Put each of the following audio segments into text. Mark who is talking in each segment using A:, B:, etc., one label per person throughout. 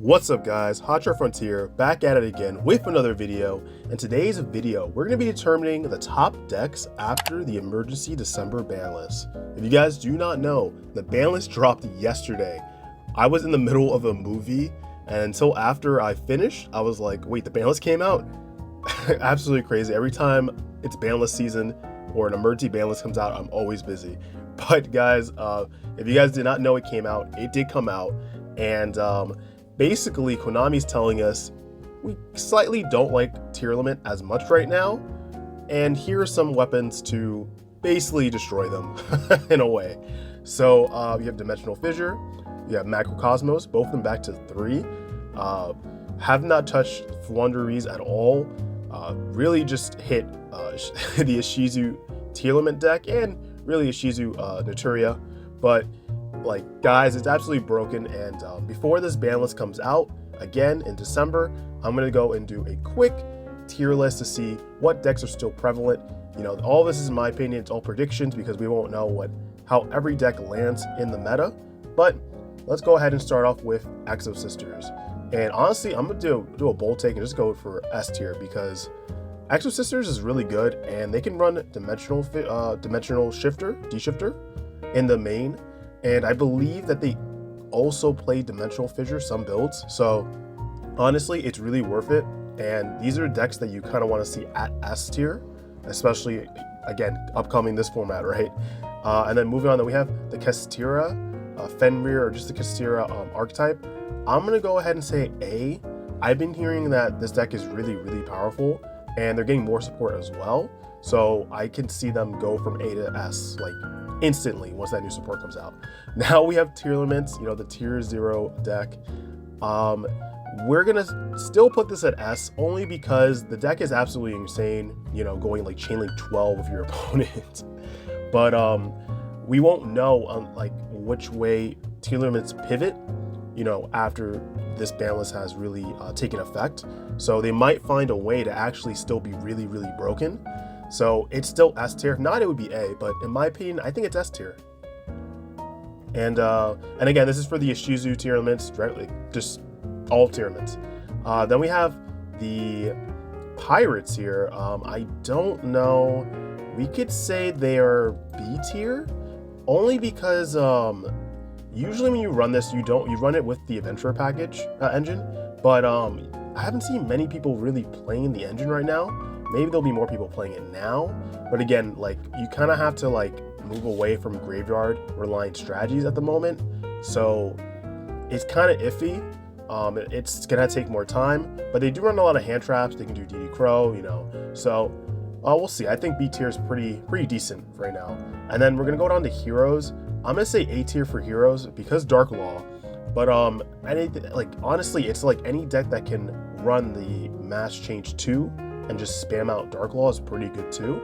A: What's up guys, Hotshotfrontier back at it again with another video. In today's video, we're going to be determining the top decks after the emergency December ban list. If you guys do not know, the ban list dropped yesterday. I was in the middle of a movie and until after I finished, I was like, wait, the ban list came out? Absolutely crazy. Every time it's ban list season or an emergency ban list comes out, I'm always busy. But guys, if you guys did not know it came out, it did come out. And basically, Konami's telling us we slightly don't like tier limit as much right now, and here are some weapons to basically destroy them in a way. So you have Dimensional Fissure, you have Macrocosmos, both of them back to 3. Have not touched Flunderies at all. Really just hit the Ishizu tier limit deck and really Ishizu Naturia, but like guys, it's absolutely broken. And before this ban list comes out again in December, I'm gonna go and do a quick tier list to see what decks are still prevalent. You know, all this is in my opinion, it's all predictions because we won't know how every deck lands in the meta. But let's go ahead and start off with Exo Sisters. And honestly, I'm gonna do a bold take and just go for S tier because Exo Sisters is really good and they can run dimensional shifter, D-shifter in the main. And I believe that they also play Dimensional Fissure some builds. So honestly, it's really worth it. And these are decks that you kind of want to see at S tier, especially, again, upcoming this format, right? And then moving on, then we have the Kastira, Fenrir, or just the Kastira archetype. I'm going to go ahead and say A. I've been hearing that this deck is really, really powerful, and they're getting more support as well. So I can see them go from A to S, like, instantly once that new support comes out. Now we have tier limits, you know, the tier 0 deck. We're gonna still put this at S only because the deck is absolutely insane, you know, going like chain link 12 with your opponent. But we won't know like which way tier limits pivot, you know, after this ban list has really taken effect. So they might find a way to actually still be really, really broken. So it's still S tier. If not, it would be A, but in my opinion, I think it's S tier. And again, this is for the Ishizu tier elements, directly, just all tier elements. Then we have the Pirates here. I don't know. We could say they are B tier, only because usually when you run this, you run it with the Adventurer package engine, but I haven't seen many people really playing the engine right now. Maybe there'll be more people playing it now, but again, like you kind of have to like move away from graveyard reliant strategies at the moment, so it's kind of iffy. It's gonna take more time, but they do run a lot of hand traps. They can do DD Crow, you know, so we'll see. I think B tier is pretty decent right now. And then we're gonna go down to heroes. I'm gonna say A tier for heroes because Dark Law, but like honestly, it's like any deck that can run the Mass Change 2 and just spam out Dark Law is pretty good too.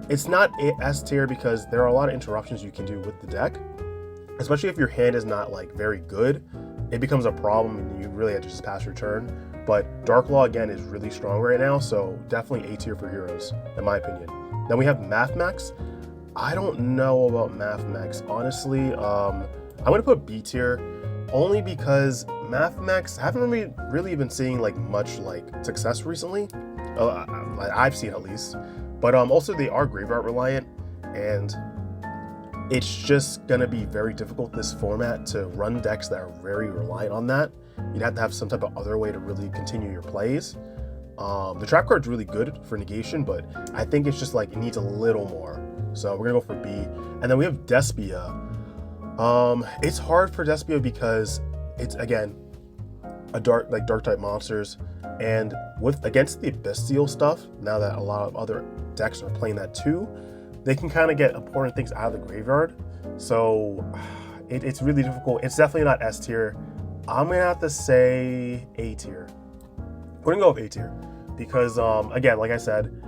A: It's not S tier because there are a lot of interruptions you can do with the deck, especially if your hand is not like very good. It becomes a problem and you really have to just pass your turn. But Dark Law again is really strong right now, so definitely A tier for heroes in my opinion. Then we have Mathmax. I don't know about Mathmax honestly. I'm gonna put B tier only because Mathmax haven't really been seeing like much like success recently. I've seen at least, but also they are graveyard reliant, and it's just gonna be very difficult this format to run decks that are very reliant on that. You'd have to have some type of other way to really continue your plays. The trap card's really good for negation, but I think it's just like it needs a little more. So we're gonna go for B, and then we have Despia. It's hard for Despia because it's again a dark type monsters, and against the Bestial stuff, now that a lot of other decks are playing that too, they can kind of get important things out of the graveyard. So it's really difficult. It's definitely not S tier. I'm gonna have to say A tier. We're gonna go with A tier because again, like I said,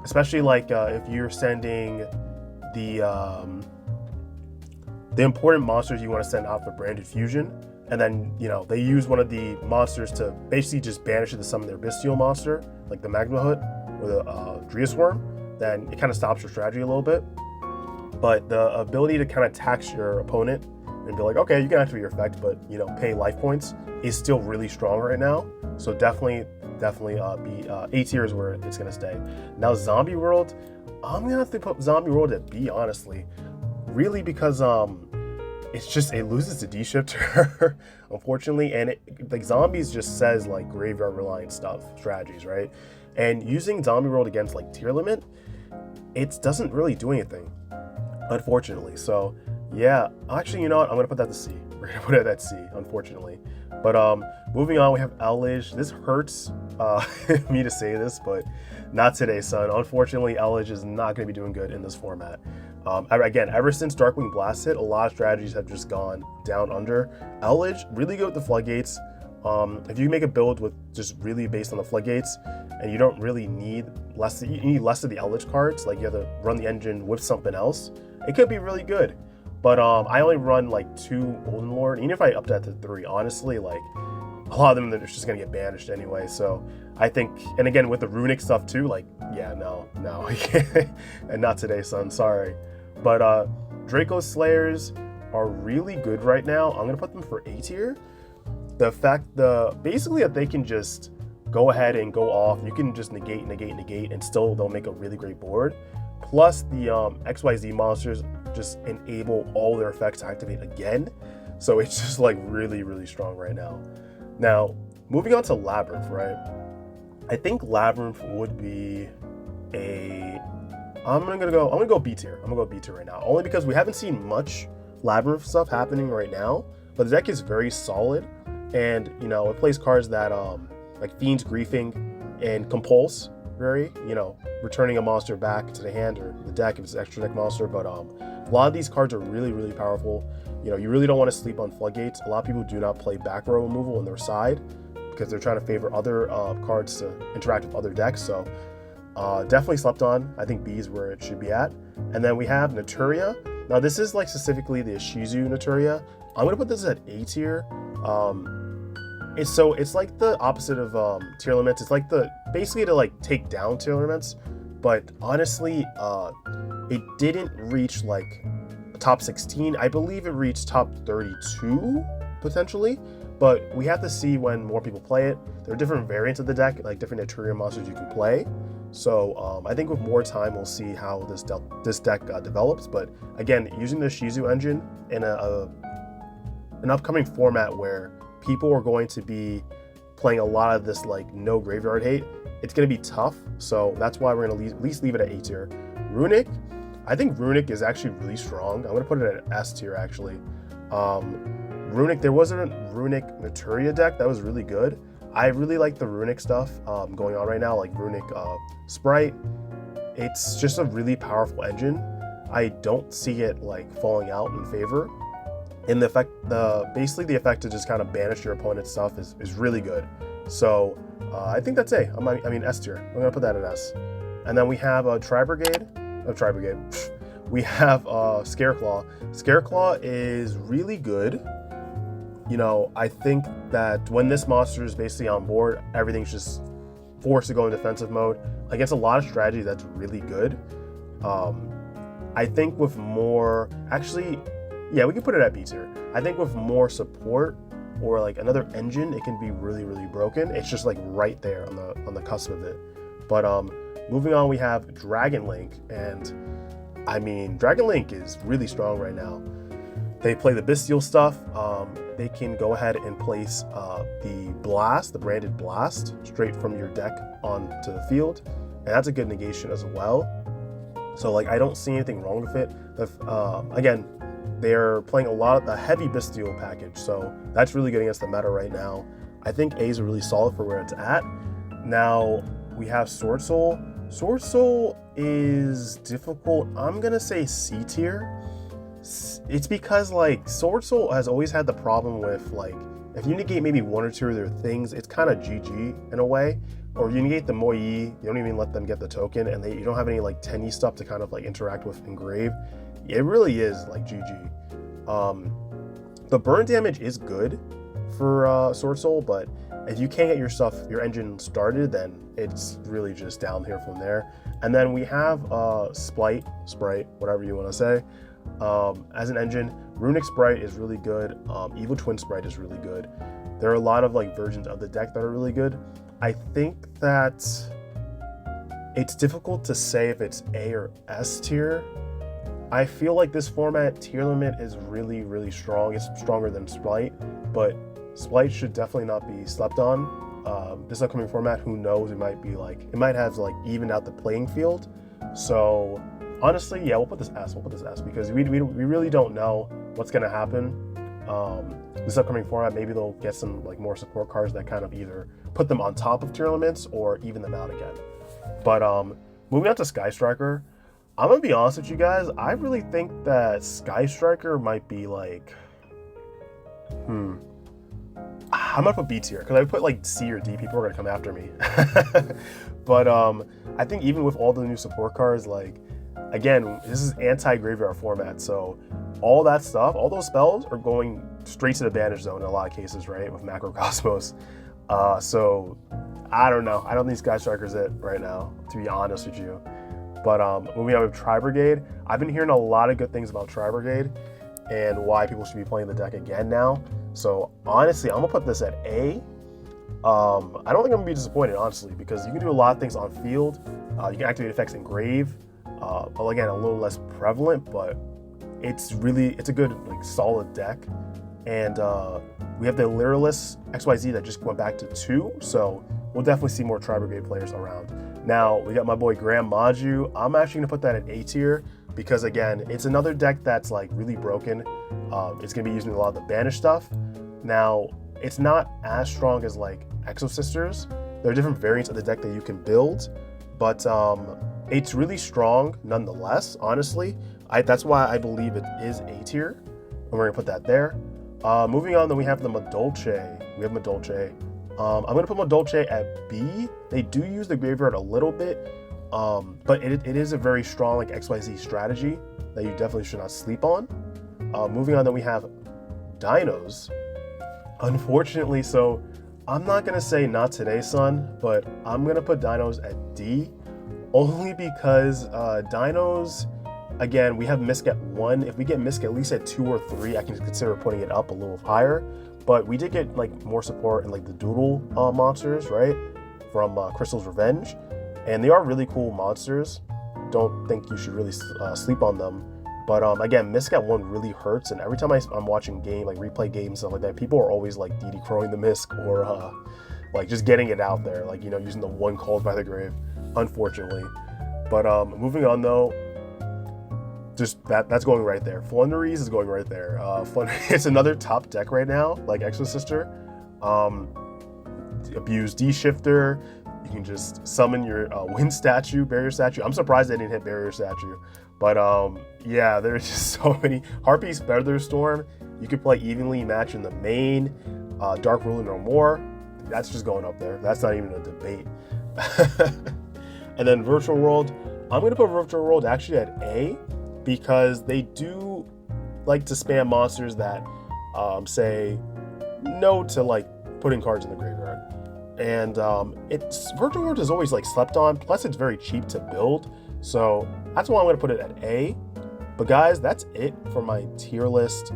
A: especially like if you're sending the important monsters you want to send out for Branded Fusion, and then, you know, they use one of the monsters to basically just banish it to summon their Bestial monster, like the Magma Hood or the Drius Worm, then it kind of stops your strategy a little bit. But the ability to kind of tax your opponent and be like, okay, you can activate your effect, but you know, pay life points, is still really strong right now. So definitely be A tier is where it's gonna stay. Now Zombie World, I'm gonna have to put Zombie World at B, honestly, really, because it's just, it loses to D shifter unfortunately, and like zombies just says like graveyard reliant stuff, strategies, right? And using Zombie World against like tier limit, it doesn't really do anything, unfortunately. So yeah, actually, you know what, I'm gonna put that to C. We're gonna put it at C, unfortunately. But moving on, we have Elage. This hurts me to say this, but not today, son. Unfortunately, Elage is not going to be doing good in this format. Again, ever since Darkwing Blast hit, a lot of strategies have just gone down under. Elage, really good with the floodgates. If you make a build with just really based on the floodgates, and you don't really need less, you need less of the Elage cards, like you have to run the engine with something else, it could be really good. But I only run like 2 Golden Lord. Even if I up that to 3, honestly, like a lot of them, they're just gonna get banished anyway. So I think, and again with the Runic stuff too, like yeah, no, and not today, son. Sorry. But Draco Slayers are really good right now. I'm gonna put them for A tier. Basically that they can just go ahead and go off. You can just negate, and still they'll make a really great board. Plus the XYZ monsters just enable all their effects to activate again. So it's just like really, really strong right now. Now, moving on to Labyrinth, right? I think Labyrinth would be I'm gonna go B tier. I'm gonna go B tier right now. Only because we haven't seen much Labyrinth stuff happening right now, but the deck is very solid. And you know, it plays cards that like Fiend's Griefing and Compulse, you know, returning a monster back to the hand or the deck if it's an extra deck monster. But a lot of these cards are really, really powerful. You know, you really don't want to sleep on Floodgates. A lot of people do not play back row removal on their side because they're trying to favor other cards to interact with other decks. So definitely slept on. I think B is where it should be at. And then we have Naturia. Now this is like specifically the Shizu Naturia. I'm gonna put this at A tier. It's like the opposite of tier limits. It's like basically to like take down tier limits, but honestly, it didn't reach like top 16. I believe it reached top 32 potentially, but we have to see when more people play it. There are different variants of the deck, like different Naturia monsters you can play. So I think with more time, we'll see how this deck develops. But again, using the Shizu engine in an upcoming format where people are going to be playing a lot of this like no graveyard hate, it's going to be tough. So that's why we're going to at least leave it at A tier. Runic, I think Runic is actually really strong. I'm going to put it at S tier actually. Runic, there was a Runic Naturia deck that was really good. I really like the Runic stuff going on right now, like Runic Sprite. It's just a really powerful engine. I don't see it like falling out in favor. And the effect, basically the effect to just kind of banish your opponent's stuff is really good. So I think that's A. I mean S tier. I'm gonna put that at S. And then we have Tri-Brigade. We have Scareclaw. Scareclaw is really good. You know, I think that when this monster is basically on board, everything's just forced to go in defensive mode. Against a lot of strategies, that's really good. I think with more, actually, yeah, we can put it at B tier. I think with more support or like another engine, it can be really, really broken. It's just like right there on the cusp of it. But moving on, we have Dragon Link, and I mean, Dragon Link is really strong right now. They play the Bestial stuff. They can go ahead and place the Blast, the branded Blast, straight from your deck onto the field, and that's a good negation as well. So like, I don't see anything wrong with it. Again, they're playing a lot of the heavy Bestial package, so that's really good against the meta right now. I think A is really solid for where it's at. Now we have Sword Soul. Sword Soul is difficult. I'm gonna say C tier. It's because like Sword Soul has always had the problem with like, if you negate maybe one or two of their things, it's kind of GG in a way. Or you negate the Moi Yi, you don't even let them get the token, and you don't have any like 10-y stuff to kind of like interact with engrave. It really is like GG. The burn damage is good for Sword Soul, but if you can't get your engine started, then it's really just down here from there. And then we have Sprite, whatever you want to say. As an engine, Runic Sprite is really good. Evil Twin Sprite is really good. There are a lot of like versions of the deck that are really good. I think that it's difficult to say if it's A or S tier. I feel like this format tier limit is really, really strong. It's stronger than Sprite, but Sprite should definitely not be slept on. This upcoming format, who knows? It might have like evened out the playing field. So honestly, yeah, we'll put this S. We'll put this S because we really don't know what's gonna happen. This upcoming format, maybe they'll get some like more support cards that kind of either put them on top of tier limits or even them out again. But moving on to Sky Striker, I'm gonna be honest with you guys. I really think that Sky Striker might be like, I'm gonna put B tier because I put like C or D, people are gonna come after me. But I think even with all the new support cards, like again, this is anti-graveyard format, so all that stuff, all those spells are going straight to the banish zone in a lot of cases, right? With Macrocosmos. So I don't know. I don't think Sky Striker's it right now, to be honest with you. But moving on with Tri Brigade, I've been hearing a lot of good things about Tri Brigade and why people should be playing the deck again now. So honestly, I'm gonna put this at A. I don't think I'm gonna be disappointed, honestly, because you can do a lot of things on field. You can activate effects in Grave. But again, a little less prevalent, but it's a good, like, solid deck. And we have the Lyrillist XYZ that just went back to 2, so we'll definitely see more Tri Brigade players around. Now, we got my boy Graham Maju. I'm actually gonna put that at A tier because again, it's another deck that's like really broken. It's gonna be using a lot of the banish stuff. Now, it's not as strong as like Exo Sisters. There are different variants of the deck that you can build, but it's really strong nonetheless, honestly. That's why I believe it is A tier, and we're gonna put that there. Moving on, then we have the Madolche. I'm gonna put Madolche at B. They do use the graveyard a little bit, but it is a very strong like XYZ strategy that you definitely should not sleep on. Moving on, then we have Dinos. Unfortunately, so I'm not gonna say not today, son, but I'm gonna put Dinos at D, only because Dinos, again, we have Misk at 1. If we get Misk at least at 2 or 3, I can consider putting it up a little higher. But we did get like more support in like the Doodle monsters, right? From Crystal's Revenge. And they are really cool monsters. Don't think you should really sleep on them. But again, Misk at 1 really hurts. And every time I'm watching replay games, stuff like that, people are always like DD crowing the Misk or like just getting it out there. Like, you know, using the 1 called by the grave, unfortunately. But moving on though, just that's going right there. Flunderies is going right there. It's another top deck right now, like Exo Sister. Abuse D-Shifter. You can just summon your Wind Statue, Barrier Statue. I'm surprised they didn't hit Barrier Statue. But yeah, there's just so many. Harpy's Feather Storm. You could play evenly match in the main. Dark Ruler No More. That's just going up there. That's not even a debate. And then Virtual World. I'm going to put Virtual World actually at A, because they do like to spam monsters that say no to like putting cards in the graveyard. And Virtual World is always like slept on, plus it's very cheap to build. So that's why I'm gonna put it at A. But guys, that's it for my tier list,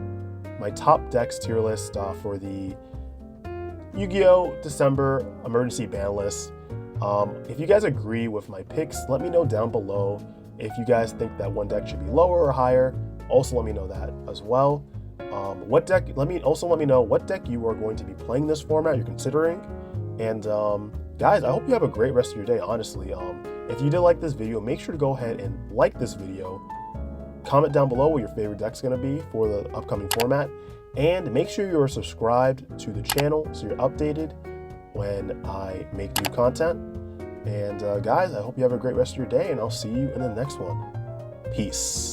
A: my top decks tier list for the Yu-Gi-Oh! December emergency ban list. If you guys agree with my picks, let me know down below. If you guys think that one deck should be lower or higher, also let me know that as well. Let me know what deck you are going to be playing this format you're considering. And guys, I hope you have a great rest of your day, honestly. If you did like this video, make sure to go ahead and like this video. Comment down below what your favorite deck's gonna be for the upcoming format. And make sure you are subscribed to the channel so you're updated when I make new content. And guys, I hope you have a great rest of your day, and I'll see you in the next one. Peace.